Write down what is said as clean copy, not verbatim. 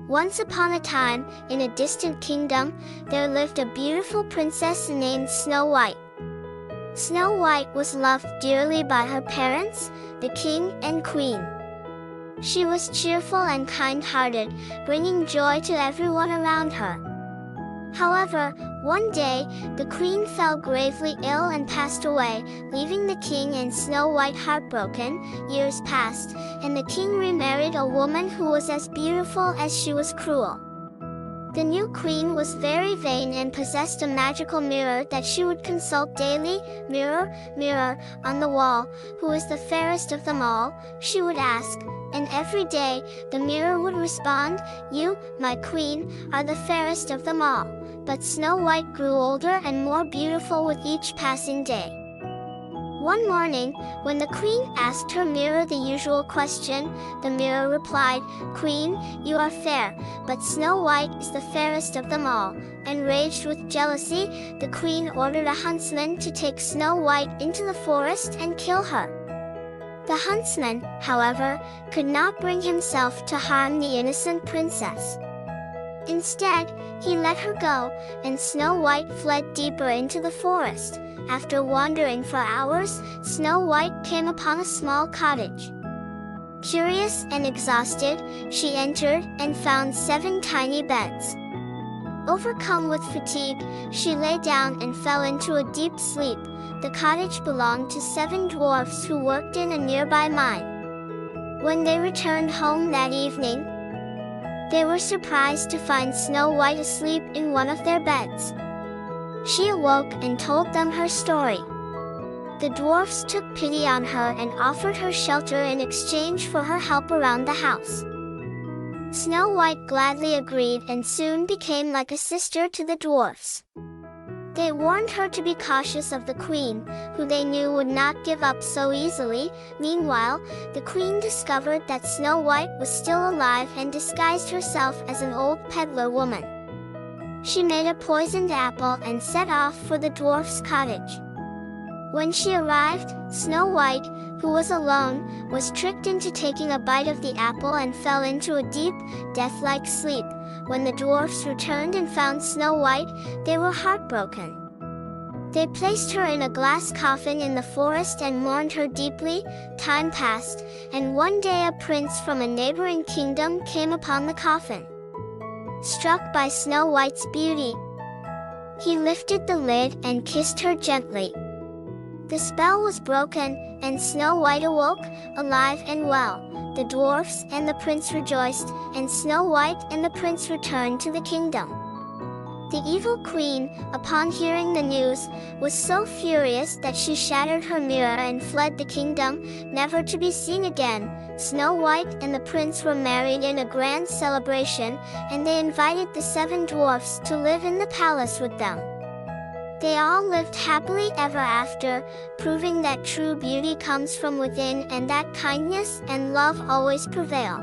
Once upon a time, in a distant kingdom, there lived a beautiful princess named Snow White. Snow White was loved dearly by her parents, the king and queen. She was cheerful and kind-hearted, bringing joy to everyone around her. However, one day, the queen fell gravely ill and passed away, leaving the king and Snow White heartbroken. Years passed, and the king remarried a woman who was as beautiful as she was cruel. The new queen was very vain and possessed a magical mirror that she would consult daily. "Mirror, mirror, on the wall, who is the fairest of them all?" she would ask, and every day, the mirror would respond, "You, my queen, are the fairest of them all." But Snow White grew older and more beautiful with each passing day. One morning, when the queen asked her mirror the usual question, the mirror replied, "Queen, you are fair, but Snow White is the fairest of them all." Enraged with jealousy, the queen ordered a huntsman to take Snow White into the forest and kill her. The huntsman, however, could not bring himself to harm the innocent princess. Instead, he let her go, and Snow White fled deeper into the forest. After wandering for hours, Snow White came upon a small cottage. Curious and exhausted, she entered and found 7 tiny beds. Overcome with fatigue, she lay down and fell into a deep sleep. The cottage belonged to 7 dwarfs who worked in a nearby mine. When they returned home that evening, they were surprised to find Snow White asleep in one of their beds. She awoke and told them her story. The dwarfs took pity on her and offered her shelter in exchange for her help around the house. Snow White gladly agreed and soon became like a sister to the dwarfs. They warned her to be cautious of the queen, who they knew would not give up so easily. Meanwhile, the queen discovered that Snow White was still alive and disguised herself as an old peddler woman. She made a poisoned apple and set off for the dwarf's cottage. When she arrived, Snow White, who was alone, was tricked into taking a bite of the apple and fell into a deep, death-like sleep. When the dwarfs returned and found Snow White, they were heartbroken. They placed her in a glass coffin in the forest and mourned her deeply. Time passed, and one day a prince from a neighboring kingdom came upon the coffin. Struck by Snow White's beauty, he lifted the lid and kissed her gently. The spell was broken, and Snow White awoke, alive and well. The dwarfs and the prince rejoiced, and Snow White and the prince returned to the kingdom. The evil queen, upon hearing the news, was so furious that she shattered her mirror and fled the kingdom, never to be seen again. Snow White and the prince were married in a grand celebration, and they invited the 7 dwarfs to live in the palace with them. They all lived happily ever after, proving that true beauty comes from within and that kindness and love always prevail.